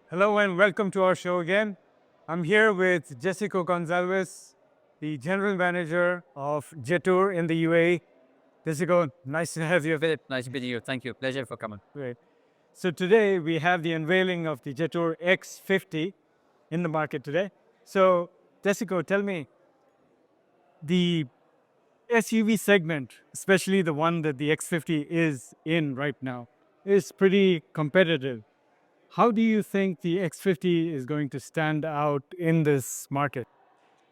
Hello and welcome to our show again. I'm here with Jessica Gonzalez, the General Manager of Jetour in the UAE. Jessica, nice to have you. Philip, nice meeting you. Thank you. Pleasure for coming. Great. So today we have the unveiling of the Jetour X50 in the market today. So Jessica, tell me, the SUV segment, especially the one that the X50 is in right now, is pretty competitive. How do you think the X50 is going to stand out in this market?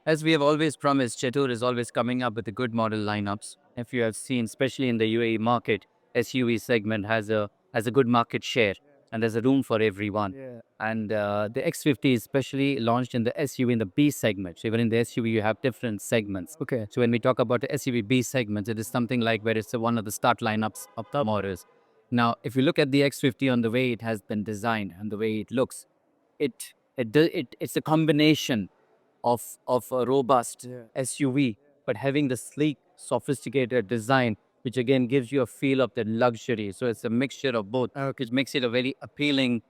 As we have always promised, Jetour is always coming up with the good model lineups. If you have seen, especially in the UAE market, SUV segment has a good market share, and there's a room for everyone. Yeah. And the X50 is especially launched in the SUV in the B segment. So even in the SUV, you have different segments. Okay. So when we talk about the SUV B segment, it is something like where it's one of the start lineups of the models. Now, if you look at the X50 on the way it has been designed and the way it looks, it's a combination of a robust Yeah. SUV, but having the sleek, sophisticated design, which again gives you a feel of the luxury. So it's a mixture of both, Okay. which makes it a very appealing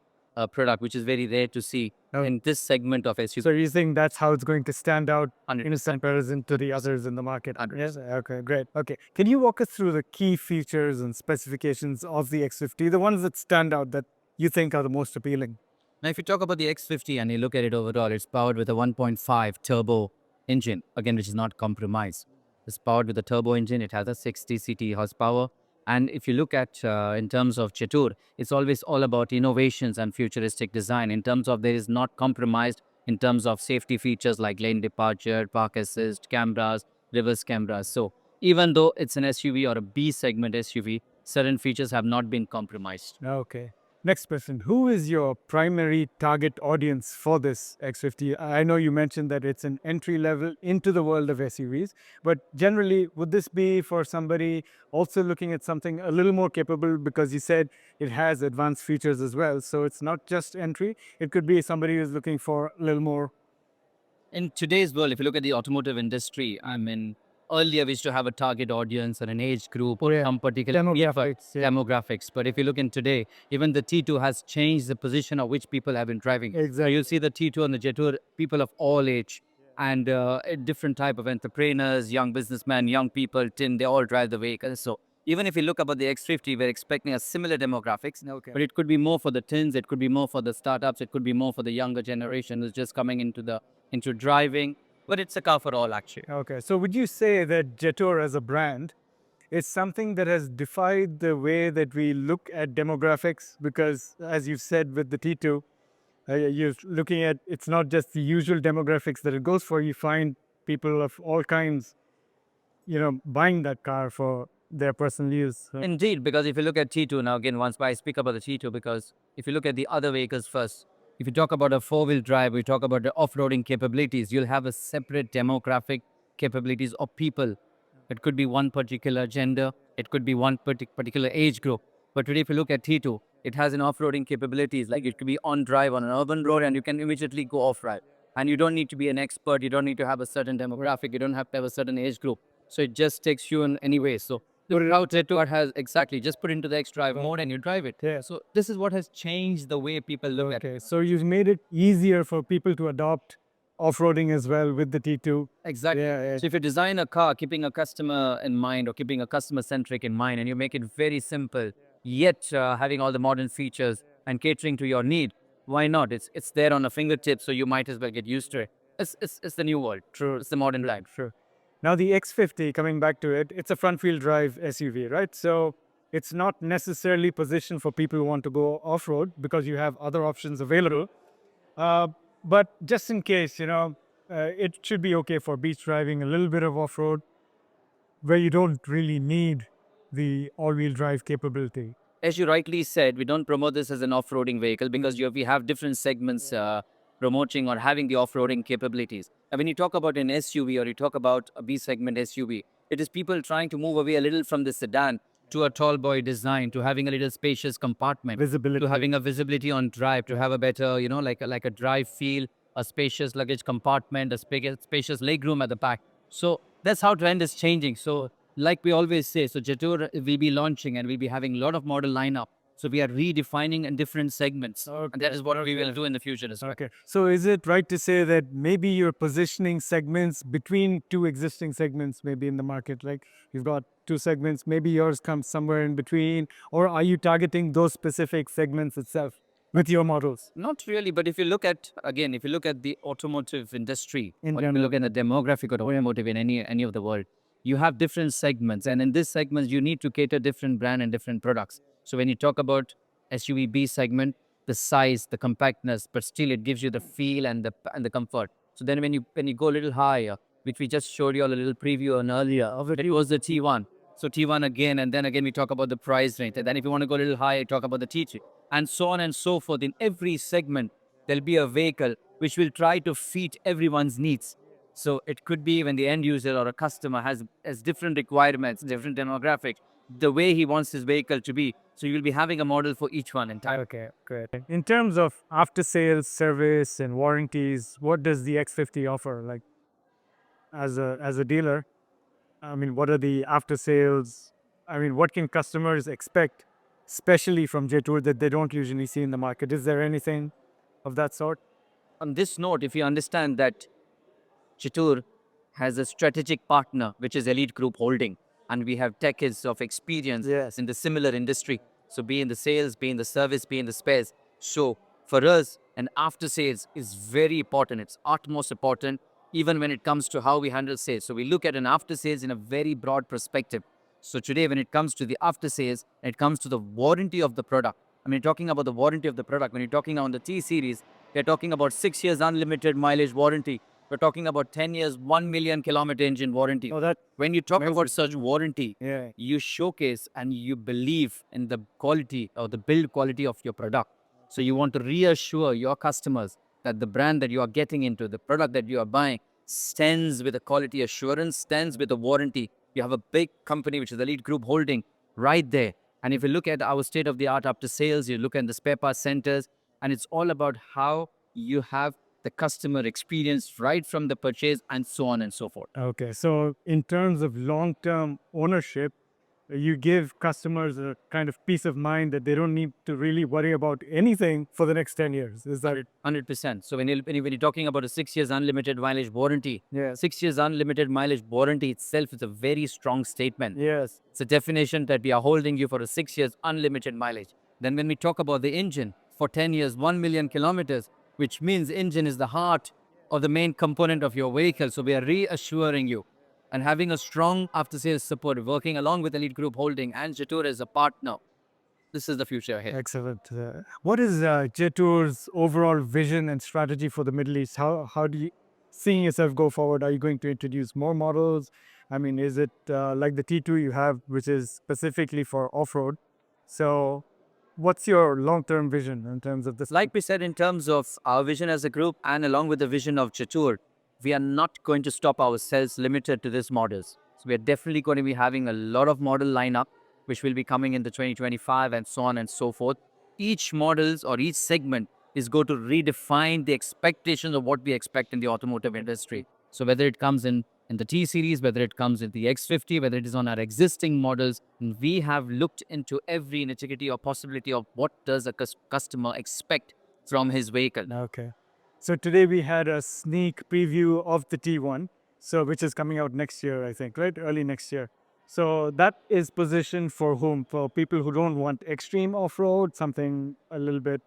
product, which is very rare to see Okay. in this segment of So SUV. you think that's how it's going to stand out in 100%. comparison to the others in the market? 100%. Yes. Okay, great. Okay. Can you walk us through the key features and specifications of the X50, the ones that stand out that you think are the most appealing? Now, if you talk about the X50 and you look at it overall, it's powered with a 1.5 turbo engine, again, which is not compromised. It's powered with a turbo engine. It has a 60 CT horsepower. And if you look at in terms of Jetour, it's always all about innovations and futuristic design. In terms of there is not compromised in terms of safety features like lane departure, park assist, cameras, reverse cameras. So even though it's an SUV or a B segment SUV, certain features have not been compromised. Okay. Next question. Who is your primary target audience for this X50? I know you mentioned that it's an entry level into the world of SUVs, but generally, would this be for somebody also looking at something a little more capable because you said it has advanced features as well? So it's not just entry, it could be somebody who's looking for a little more. In today's world, if you look at the automotive industry, I mean, earlier we used to have a target audience and an age group or some particular Demographics. Yeah. demographics. But if you look in today, even the T2 has changed the position of which people have been driving. So Exactly. you'll see the T2 and the Jetour, people of all age and a different type of entrepreneurs, young businessmen, young people, tin, they all drive the vehicle. So even if you look about the X50, we're expecting a similar demographics, Okay. but it could be more for the tins, it could be more for the startups, it could be more for the younger generation who's just coming into driving, but it's a car for all actually. Okay, so would you say that Jetour as a brand is something that has defied the way that we look at demographics? Because as you've said with the T2, you're looking at it's not just the usual demographics that it goes for. You find people of all kinds, buying that car for their personal use. So, Indeed, because if you look at T2 now, again, once I speak about the T2, because if you look at the other vehicles first, if you talk about a four-wheel drive, we talk about the off-roading capabilities, you'll have a separate demographic capabilities of people. It could be one particular gender, it could be one particular age group. But today, if you look at T2, it has an off-roading capabilities, like it could be on drive on an urban road and you can immediately go off-road. And you don't need to be an expert, you don't need to have a certain demographic, you don't have to have a certain age group. So it just takes you in any way. So the route Jetour has exactly just put into the X drive mode and you drive it. yeah. So this is what has changed the way people look at it. Okay, so you've made it easier for people to adopt off-roading as well with the T2. Exactly. Yeah, yeah. So if you design a car keeping a customer in mind or keeping a customer centric in mind and you make it very simple, yet having all the modern features and catering to your need, why not? It's there on a fingertip, so you might as well get used to it. It's the new world. True. It's the modern life. Sure. Now the X50, coming back to it, it's a front-wheel drive SUV, right? So it's not necessarily positioned for people who want to go off-road because you have other options available. Uh, but just in case, it should be okay for beach driving, a little bit of off-road, where you don't really need the all-wheel drive capability. As you rightly said, we don't promote this as an off-roading vehicle because we have different segments promoting or having the off-roading capabilities. And when you talk about an SUV or you talk about a B segment SUV, it is people trying to move away a little from the sedan to a tall boy design, to having a little spacious compartment, Visibility. to having a visibility on drive, to have a better, like a drive feel, a spacious luggage compartment, a spacious legroom at the back. So that's how trend is changing. So like we always say, so Jetour will be launching and we'll be having a lot of model lineup So we are redefining in different segments. And that is what we will do in the future as well. Okay. So is it right to say that maybe you're positioning segments between two existing segments, maybe in the market? Like you've got two segments, maybe yours comes somewhere in between, or are you targeting those specific segments itself with your models? Not really, but if you look at, again, if you look at the automotive industry, In or if you general. look at the demographic of automotive in any of the world, you have different segments. And in these segments, you need to cater different brand and different products. So when you talk about SUV B segment, the size, the compactness, but still it gives you the feel and the comfort. So then when you go a little higher, which we just showed you all a little preview on earlier of it was the T1. So T1 again, and then again we talk about the price range. And then if you want to go a little higher, talk about the T2, and so on and so forth. In every segment, there'll be a vehicle which will try to fit everyone's needs. So it could be when the end user or a customer has different requirements, different demographics, the way he wants his vehicle to be. So you'll be having a model for each one in time. Okay, great. In terms of after sales service and warranties, what does the X50 offer? Like as a dealer, I mean, what are the after sales? I mean, what can customers expect, especially from Jetour, that they don't usually see in the market? Is there anything of that sort? On this note, if you understand that Jetour has a strategic partner, which is Elite Group Holding, and we have decades of experience Yes. in the similar industry. So be in the sales, be in the service, be in the spares. So for us, an after sales is very important. It's utmost important, even when it comes to how we handle sales. So we look at an after sales in a very broad perspective. So today, when it comes to the after sales, it comes to the warranty of the product. I mean, talking about the warranty of the product, when you're talking on the T series, we're talking about 6 years unlimited mileage warranty. We're talking about 10 years, 1 million kilometer engine warranty. Oh, that When you talk about such warranty, yeah. you showcase and you believe in the quality or the build quality of your product. So you want to reassure your customers that the brand that you are getting into, the product that you are buying, stands with a quality assurance, stands with a warranty. You have a big company, which is Elite Group Holding, right there. And if you look at our state of the art after sales, you look at the spare parts centers, and it's all about how you have the customer experience right from the purchase and so on and so forth. Okay. So, in terms of long term ownership, you give customers a kind of peace of mind that they don't need to really worry about anything for the next 10 years. Is that it? 100%. So when you're talking about a 6 years unlimited mileage warranty, Yes. 6 years unlimited mileage warranty itself is a very strong statement. Yes. It's a definition that we are holding you for a 6 years unlimited mileage. Then when we talk about the engine, for 10 years, 1 million kilometers, which means engine is the heart or the main component of your vehicle. So we are reassuring you and having a strong after-sales support, working along with Elite Group Holding and Jetour as a partner. This is the future ahead. Excellent. What is Jetour's overall vision and strategy for the Middle East? How do you seeing yourself go forward? Are you going to introduce more models? I mean, is it like the T2 you have, which is specifically for off-road? So, what's your long-term vision in terms of this? Like we said, in terms of our vision as a group and along with the vision of Jetour, we are not going to stop ourselves limited to these models. So we are definitely going to be having a lot of model lineup, which will be coming in the 2025 and so on and so forth. Each models or each segment is going to redefine the expectations of what we expect in the automotive industry. So whether it comes in the T series, whether it comes in the X50, whether it is on our existing models, we have looked into every nitty-gritty or possibility of what does a customer expect from his vehicle. Okay. So today we had a sneak preview of the T1, so which is coming out next year, I think, right? Early next year. So that is positioned for whom? For people who don't want extreme off-road, something a little bit,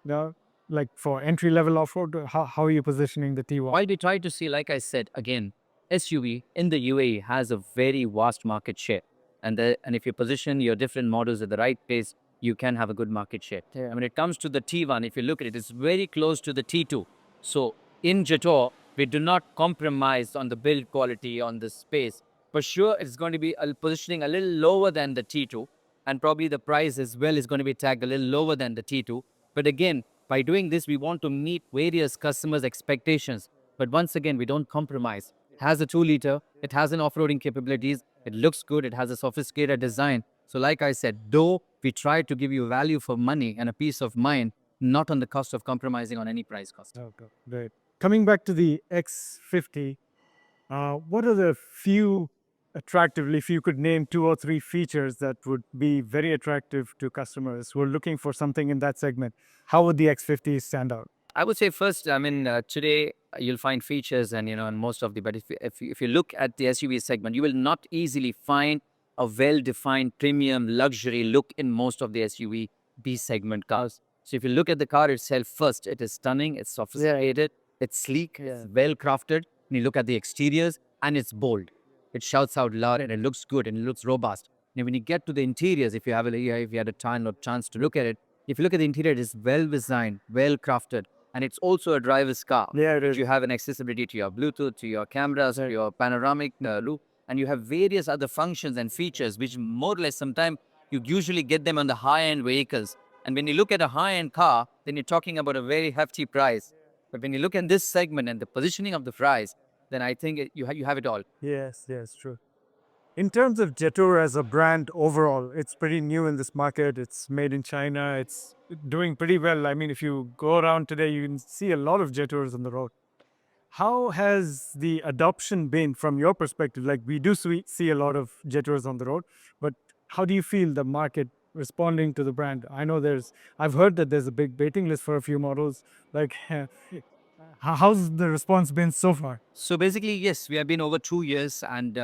you know, like for entry-level off-road. How are you positioning the T1? While we try to see, like I said, again, SUV in the UAE has a very vast market share. And if you position your different models at the right place, you can have a good market share. Yeah. When it comes to the T1, if you look at it, it's very close to the T2. So in Jetour, we do not compromise on the build quality, on the space. For sure, it's going to be positioning a little lower than the T2. And probably the price as well is going to be tagged a little lower than the T2. But again, by doing this, we want to meet various customers' expectations. But once again, we don't compromise. It has a 2-liter, it has an off-roading capabilities, it looks good, it has a sophisticated design. So like I said, though we try to give you value for money and a peace of mind, not on the cost of compromising on any price cost. Okay, great. Coming back to the X50, what are the few attractively, if you could name 2 or 3 features that would be very attractive to customers who are looking for something in that segment, how would the X50 stand out? I would say first, I mean, today you'll find features and, and most of the, but if you look at the SUV segment, you will not easily find a well-defined premium luxury look in most of the SUV B segment cars. So if you look at the car itself first, it is stunning, it's sophisticated, it's sleek, it's well crafted. And you look at the exteriors and it's bold. It shouts out loud and it looks good and it looks robust. And when you get to the interiors, if you have if you had a time or chance to look at it, if you look at the interior, it is well designed, well crafted, and it's also a driver's car. Yeah, it is. You have an accessibility to your Bluetooth, to your cameras, to your panoramic loop, and you have various other functions and features which more or less sometimes you usually get them on the high-end vehicles. And when you look at a high-end car, then you're talking about a very hefty price. But when you look at this segment and the positioning of the price, then I think you have it all. Yes, yes, true. In terms of Jetour as a brand overall, it's pretty new in this market. It's made in China. It's doing pretty well. I mean, if you go around today, you can see a lot of Jetours on the road. How has the adoption been from your perspective? Like, we do see a lot of Jetours on the road, but how do you feel the market responding to the brand? I know I've heard that there's a big waiting list for a few models. Like, how's the response been so far? So basically, yes, we have been over 2 years, and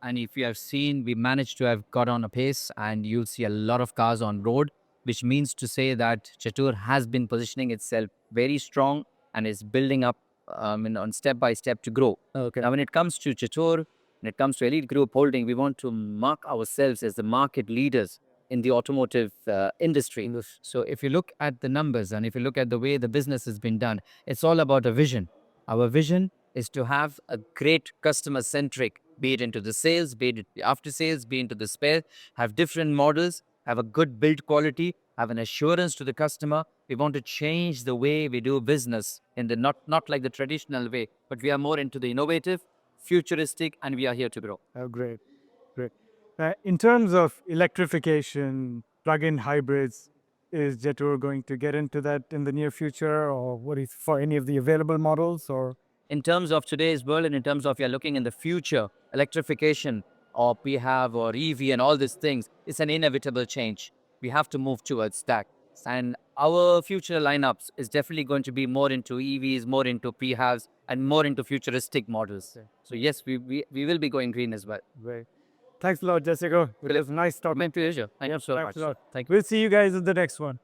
if you have seen, we managed to have got on a pace, and you'll see a lot of cars on road, which means to say that Jetour has been positioning itself very strong and is building up, on step by step to grow. Okay. Now, when it comes to Jetour, when it comes to Elite Group Holding, we want to mark ourselves as the market leaders in the automotive industry. So if you look at the numbers and if you look at the way the business has been done, it's all about a vision. Our vision is to have a great customer centric, be it into the sales, be it after sales, be into the spare, have different models, have a good build quality, have an assurance to the customer. We want to change the way we do business in the not like the traditional way, but we are more into the innovative, futuristic, and we are here to grow. Oh, great, great. In terms of electrification, plug-in hybrids, is Jetour going to get into that in the near future, or what is for any of the available models? Or In terms of today's world and in terms of you're looking in the future, electrification or PHAV or EV and all these things, it's an inevitable change. We have to move towards that. And our future lineups is definitely going to be more into EVs, more into PHAVs, and more into futuristic models. So yes, we will be going green as well. great. Thanks a lot, Jessica. It was nice talking. My pleasure. Thank you so Thanks much. a lot. Thank you. We'll see you guys at the next one.